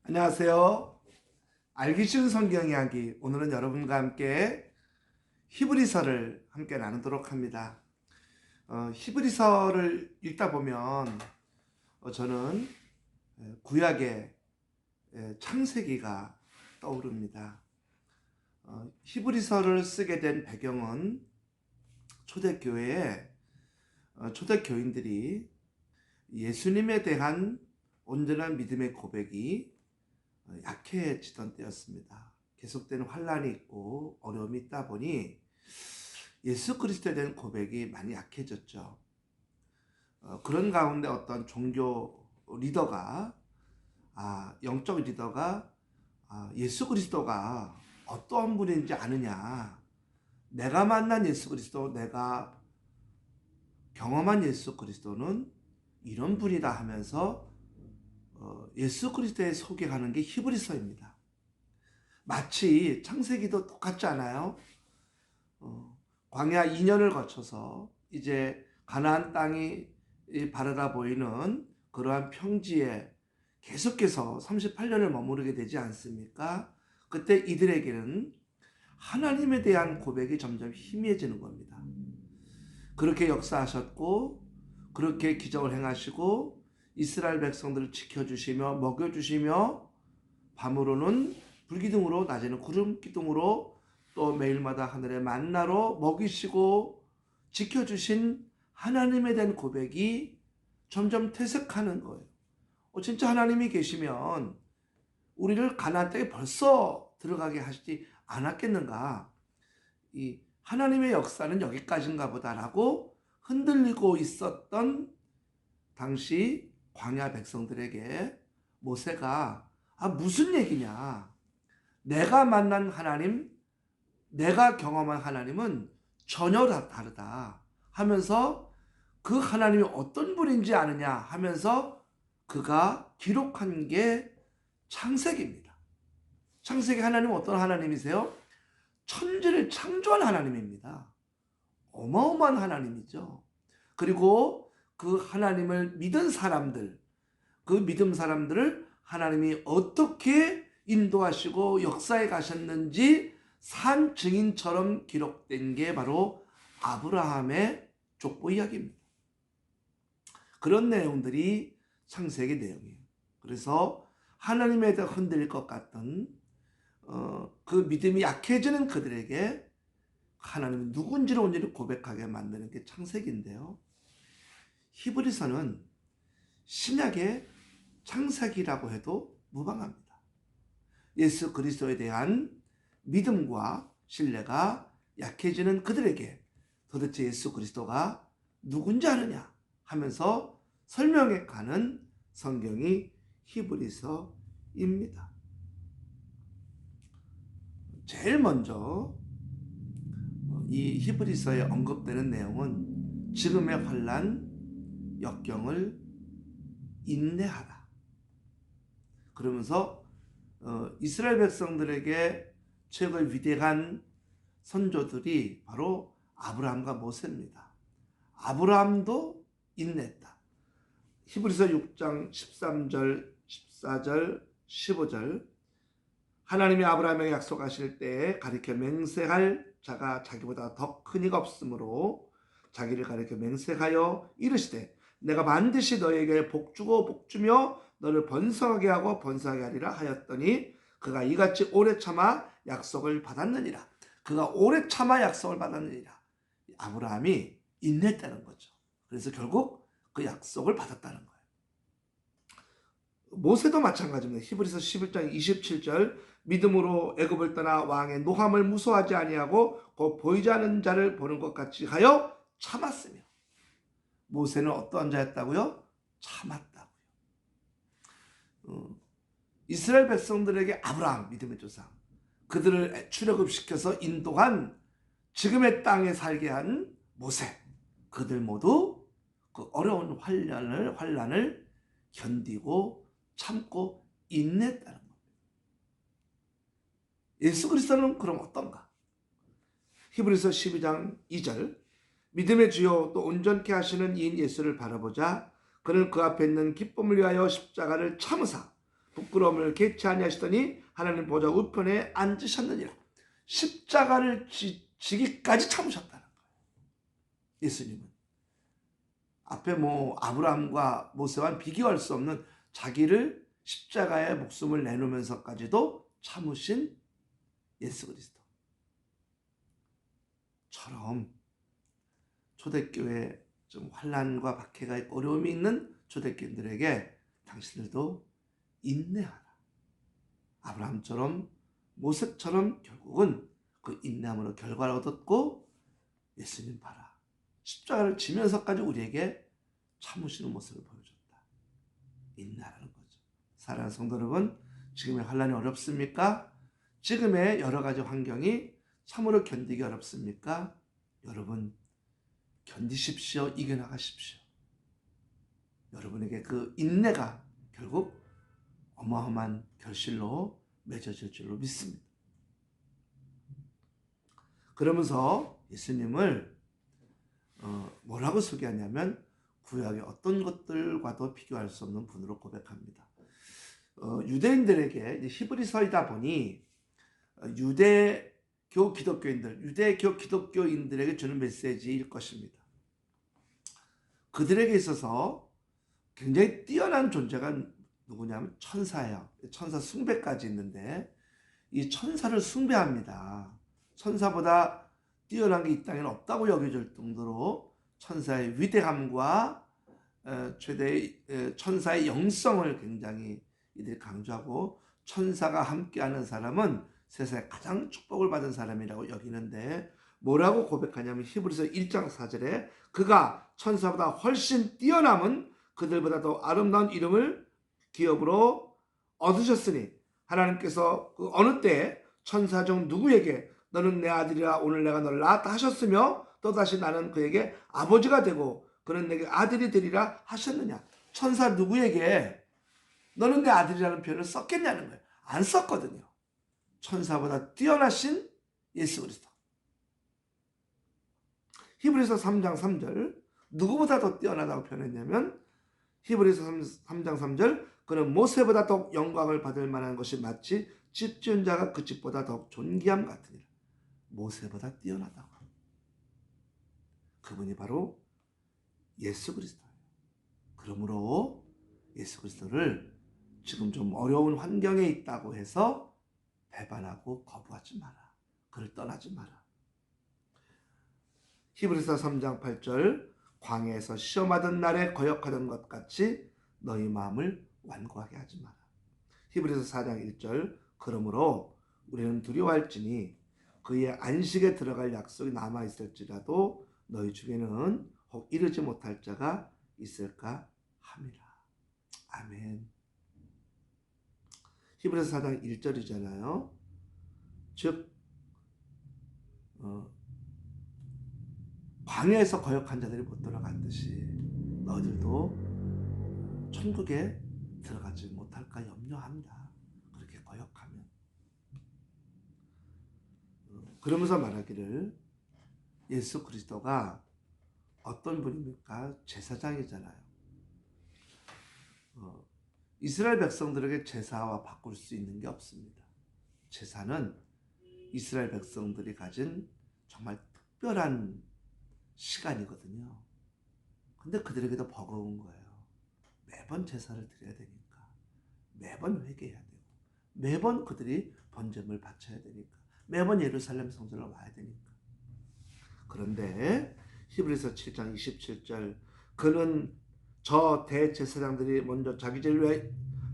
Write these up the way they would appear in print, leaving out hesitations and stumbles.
안녕하세요. 알기 쉬운 성경 이야기. 오늘은 여러분과 함께 히브리서를 함께 나누도록 합니다. 히브리서를 읽다 보면 저는 구약의 창세기가 떠오릅니다. 히브리서를 쓰게 된 배경은 초대교회에 초대교인들이 예수님에 대한 온전한 믿음의 고백이 약해지던 때였습니다. 계속되는 환란이 있고 어려움이 있다 보니 예수 그리스도에 대한 고백이 많이 약해졌죠. 그런 가운데 어떤 종교 리더가 영적 리더가 예수 그리스도가 어떠한 분인지 아느냐, 내가 만난 예수 그리스도, 내가 경험한 예수 그리스도는 이런 분이다 하면서 예수 그리스도에 소개하는 게 히브리서입니다. 마치 창세기도 똑같지 않아요? 광야 2년을 거쳐서 이제 가나안 땅이 바라다 보이는 그러한 평지에 계속해서 38년을 머무르게 되지 않습니까? 그때 이들에게는 하나님에 대한 고백이 점점 희미해지는 겁니다. 그렇게 역사하셨고, 그렇게 기적을 행하시고, 이스라엘 백성들을 지켜주시며 먹여주시며, 밤으로는 불기둥으로 낮에는 구름기둥으로 또 매일마다 하늘의 만나로 먹이시고 지켜주신 하나님에 대한 고백이 점점 퇴색하는 거예요. 진짜 하나님이 계시면 우리를 가나안 땅에 벌써 들어가게 하시지 않았겠는가? 이 하나님의 역사는 여기까지인가 보다라고 흔들리고 있었던 당시 광야 백성들에게 모세가 무슨 얘기냐, 내가 만난 하나님, 내가 경험한 하나님은 전혀 다르다 하면서 그 하나님이 어떤 분인지 아느냐 하면서 그가 기록한 게 창세기입니다. 창세기 하나님은 어떤 하나님이세요? 천지를 창조한 하나님입니다. 어마어마한 하나님이죠. 그리고 그 하나님을 믿은 사람들, 그 믿음 사람들을 하나님이 어떻게 인도하시고 역사에 가셨는지 산 증인처럼 기록된 게 바로 아브라함의 족보 이야기입니다. 그런 내용들이 창세기 내용이에요. 그래서 하나님에 대해 흔들릴 것 같던 그 믿음이 약해지는 그들에게 하나님이 누군지를 온전히 고백하게 만드는 게 창세기인데요. 히브리서는 신약의 창세기라고 해도 무방합니다. 예수 그리스도에 대한 믿음과 신뢰가 약해지는 그들에게 도대체 예수 그리스도가 누군지 아느냐 하면서 설명해 가는 성경이 히브리서입니다. 제일 먼저 이 히브리서에 언급되는 내용은 지금의 환난, 역경을 인내하라. 그러면서 이스라엘 백성들에게 최고의 위대한 선조들이 바로 아브라함과 모세입니다. 아브라함도 인내했다. 히브리서 6장 13절, 14절, 15절 하나님이 아브라함에게 약속하실 때에 가리켜 맹세할 자가 자기보다 더 큰 이가 없으므로 자기를 가리켜 맹세하여 이르시되 내가 반드시 너에게 복주고 복주며 너를 번성하게 하고 번성하게 하리라 하였더니 그가 이같이 오래 참아 약속을 받았느니라. 그가 오래 참아 약속을 받았느니라. 아브라함이 인내했다는 거죠. 그래서 결국 그 약속을 받았다는 거예요. 모세도 마찬가지입니다. 히브리서 11장 27절 믿음으로 애굽을 떠나 왕의 노함을 무서워하지 아니하고 곧 보이지 않는 자를 보는 것 같이 하여 참았으며. 모세는 어떠한 자였다고요? 참았다고요. 이스라엘 백성들에게 아브라함 믿음의 조상, 그들을 출애굽시켜서 인도한 지금의 땅에 살게 한 모세, 그들 모두 그 어려운 환란을 견디고 참고 인내했다는 겁니다. 예수 그리스도는 그럼 어떤가? 히브리서 12장 2절 믿음의 주요 또 온전케 하시는 이인 예수를 바라보자 그는 그 앞에 있는 기쁨을 위하여 십자가를 참으사 부끄러움을 개치 아니하시더니 하나님 보좌 우편에 앉으셨느니라. 십자가를 지기까지 참으셨다는 거예요. 예수님은 앞에 아브라함과 모세와는 비교할 수 없는 자기를 십자가에 목숨을 내놓으면서까지도 참으신 예수 그리스도처럼 초대교회 좀 환난과 박해가 어려움이 있는 초대교인들에게 당신들도 인내하라. 아브라함처럼 모세처럼 결국은 그 인내함으로 결과를 얻었고, 예수님 봐라, 십자가를 지면서까지 우리에게 참으시는 모습을 보여줬다. 인내하라는 거죠. 사랑하는 성도 여러분, 지금의 환난이 어렵습니까? 지금의 여러 가지 환경이 참으로 견디기 어렵습니까? 여러분, 견디십시오. 이겨나가십시오. 여러분에게 그 인내가 결국 어마어마한 결실로 맺어질 줄로 믿습니다. 그러면서 예수님을 뭐라고 소개하냐면 구약의 어떤 것들과도 비교할 수 없는 분으로 고백합니다. 유대인들에게 히브리서이다 보니 유대교 기독교인들에게 주는 메시지일 것입니다. 그들에게 있어서 굉장히 뛰어난 존재가 누구냐면 천사예요. 천사 숭배까지 있는데 이 천사를 숭배합니다. 천사보다 뛰어난 게 이 땅에는 없다고 여겨질 정도로 천사의 위대함과 최대의 천사의 영성을 굉장히 이들이 강조하고, 천사가 함께하는 사람은 세상에 가장 축복을 받은 사람이라고 여기는데 뭐라고 고백하냐면 히브리서 1장 4절에 그가 천사보다 훨씬 뛰어남은 그들보다 더 아름다운 이름을 기업으로 얻으셨으니 하나님께서 그 어느 때에 천사 중 누구에게 너는 내 아들이라 오늘 내가 너를 낳았다 하셨으며 또다시 나는 그에게 아버지가 되고 그는 내게 아들이 되리라 하셨느냐. 천사 누구에게 너는 내 아들이라는 표현을 썼겠냐는 거예요. 안 썼거든요. 천사보다 뛰어나신 예수 그리스도. 히브리서 3장 3절 누구보다 더 뛰어나다고 표현했냐면 히브리서 3장 3절 그는 모세보다 더욱 영광을 받을 만한 것이 마치 집 지은 자가 그 집보다 더욱 존귀함 같으니라. 모세보다 뛰어나다고. 그분이 바로 예수 그리스도예요. 그러므로 예수 그리스도를 지금 좀 어려운 환경에 있다고 해서 배반하고 거부하지 마라. 그를 떠나지 마라. 히브리서 3장 8절 광야에서 시험하던 날에 거역하던 것 같이 너희 마음을 완고하게 하지 마라. 히브리서 4장 1절 그러므로 우리는 두려워할지니 그의 안식에 들어갈 약속이 남아있을지라도 너희 중에는 혹 이르지 못할 자가 있을까 함이라. 아멘. 히브리서 4장 1절이잖아요. 즉 광야에서 거역한 자들이 못 들어갔듯이 너희들도 천국에 들어가지 못할까 염려한다. 그렇게 거역하면. 그러면서 말하기를 예수 그리스도가 어떤 분입니까? 제사장이잖아요. 이스라엘 백성들에게 제사와 바꿀 수 있는 게 없습니다. 제사는 이스라엘 백성들이 가진 정말 특별한 시간이거든요. 근데 그들에게도 버거운 거예요. 매번 제사를 드려야 되니까, 매번 회개해야 되고, 매번 그들이 번제물 바쳐야 되니까, 매번 예루살렘 성전을 와야 되니까. 그런데 히브리서 7장 27절 그는 저 대제사장들이 먼저 자기 죄를 위해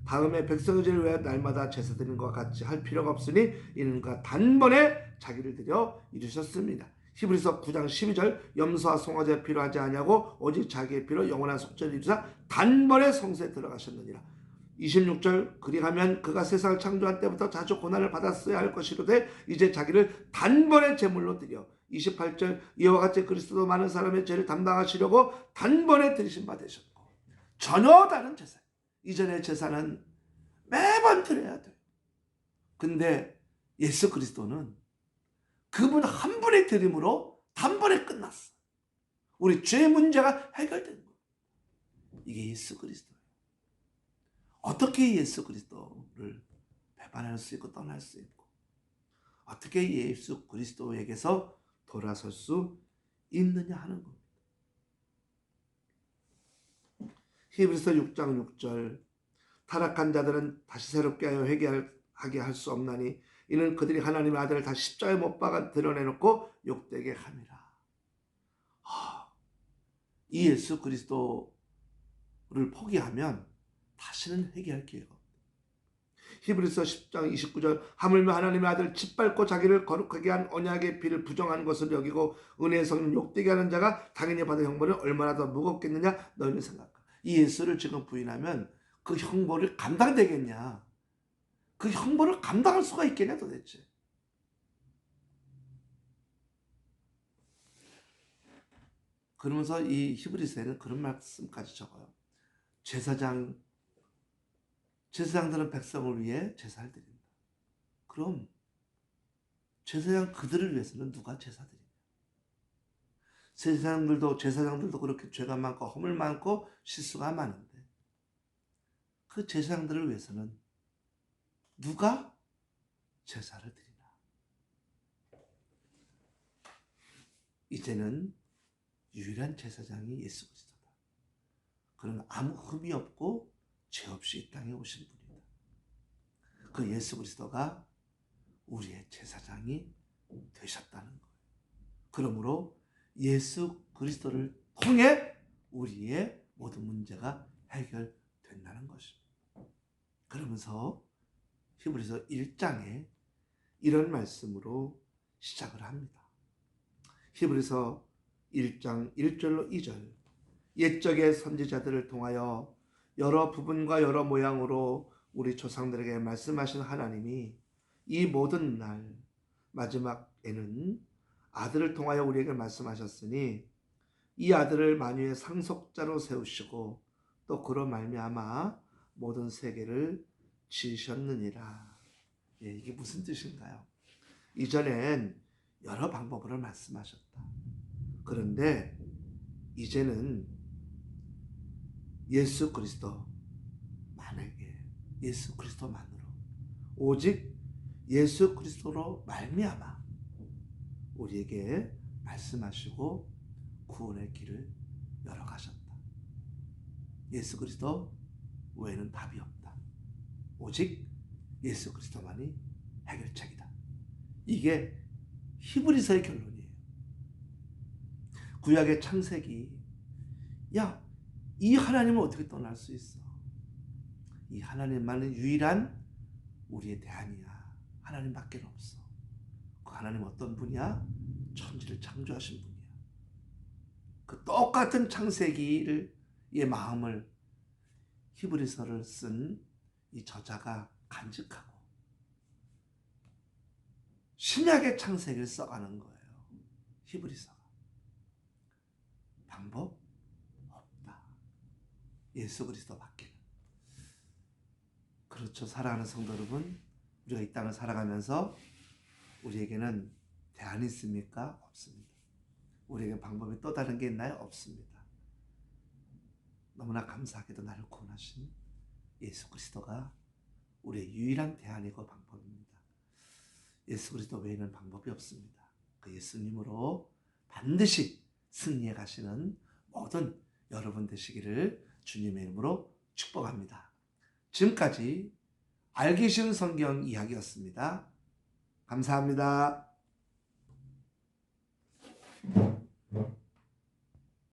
다음에 백성의 죄를 위해 날마다 제사 드리는 것과 같이 할 필요가 없으니 이는 그가 단번에 자기를 드려 이루셨습니다. 히브리서 9장 12절 염소와 송아지가 필요하지 아니하고 오직 자기의 피로 영원한 속죄를 이루사 단번에 성소에 들어가셨느니라. 26절 그리하면 그가 세상을 창조한 때부터 자주 고난을 받았어야 할 것이로되 이제 자기를 단번에 제물로 드려. 28절 이와 같이 그리스도도 많은 사람의 죄를 담당하시려고 단번에 들이신 바 되셨고. 전혀 다른 제사. 이전의 제사는 매번 드려야 돼요. 근데 예수 그리스도는 그분 한 분의 드림으로 단번에 끝났어. 우리 죄 문제가 해결된 거예요. 이게 예수 그리스도예요. 어떤 어떻게 예수 그리스도를 배반할 수 있고 떠날 수 있고 어떻게 예수 그리스도에게서 돌아설 수 있느냐 하는 겁니다. 히브리서 6장 6절 타락한 자들은 다시 새롭게 하여 회개하게 할 수 없나니 이는 그들이 하나님의 아들을 다시 십자가에 못 박아 드러내놓고 욕되게 함이라. 이 예수 그리스도를 포기하면 다시는 회개할 기회가 없다. 히브리서 10장 29절 하물며 하나님의 아들 짓밟고 자기를 거룩하게 한 언약의 피를 부정한 것을 여기고 은혜의 성령 욕되게 하는 자가 당연히 받은 형벌은 얼마나 더 무겁겠느냐 너희는 생각하. 이 예수를 지금 부인하면 그 형벌을 감당되겠냐? 그 형벌을 감당할 수가 있겠냐 도대체? 그러면서 이 히브리서에는 그런 말씀까지 적어요. 제사장들은 백성을 위해 제사를 드린다. 그럼 제사장 그들을 위해서는 누가 제사 드리냐? 제사장들도 그렇게 죄가 많고 허물 많고 실수가 많은데 그 제사장들을 위해서는 누가 제사를 드리나? 이제는 유일한 제사장이 예수 그리스도다. 그는 아무 흠이 없고 죄 없이 이 땅에 오신 분이다. 그 예수 그리스도가 우리의 제사장이 되셨다는 거예요. 그러므로 예수 그리스도를 통해 우리의 모든 문제가 해결된다는 것입니다. 그러면서 히브리서 1장에 이런 말씀으로 시작을 합니다. 히브리서 1장 1절로 2절 옛적의 선지자들을 통하여 여러 부분과 여러 모양으로 우리 조상들에게 말씀하신 하나님이 이 모든 날 마지막에는 아들을 통하여 우리에게 말씀하셨으니 이 아들을 만유의 상속자로 세우시고 또 그로 말미암아 모든 세계를 지으셨느니라. 예, 이게 무슨 뜻인가요? 이전엔 여러 방법으로 말씀하셨다. 그런데 이제는 예수 그리스도만에게 예수 그리스도만으로 오직 예수 그리스도로 말미암아 우리에게 말씀하시고 구원의 길을 열어가셨다. 예수 그리스도 외에는 답이 없다. 오직 예수 그리스도만이 해결책이다. 이게 히브리서의 결론이에요. 구약의 창세기, 이 하나님을 어떻게 떠날 수 있어? 이 하나님만은 유일한 우리의 대안이야. 하나님밖에 없어. 그 하나님 어떤 분이야? 천지를 창조하신 분이야. 그 똑같은 창세기의 마음을 히브리서를 쓴 이 저자가 간직하고 신약의 창세기를 써가는 거예요. 히브리서가. 방법 없다. 예수 그리스도밖에. 그렇죠. 사랑하는 성도 여러분, 우리가 이 땅을 살아가면서 우리에게는 대안이 있습니까? 없습니다. 우리에게 방법이 또 다른 게 있나요? 없습니다. 너무나 감사하게도 나를 구원하신 예수 그리스도가 우리의 유일한 대안이고 방법입니다. 예수 그리스도 외에는 방법이 없습니다. 그 예수님으로 반드시 승리해 가시는 모든 여러분 되시기를 주님의 이름으로 축복합니다. 지금까지 알기 쉬운 성경 이야기였습니다. 감사합니다.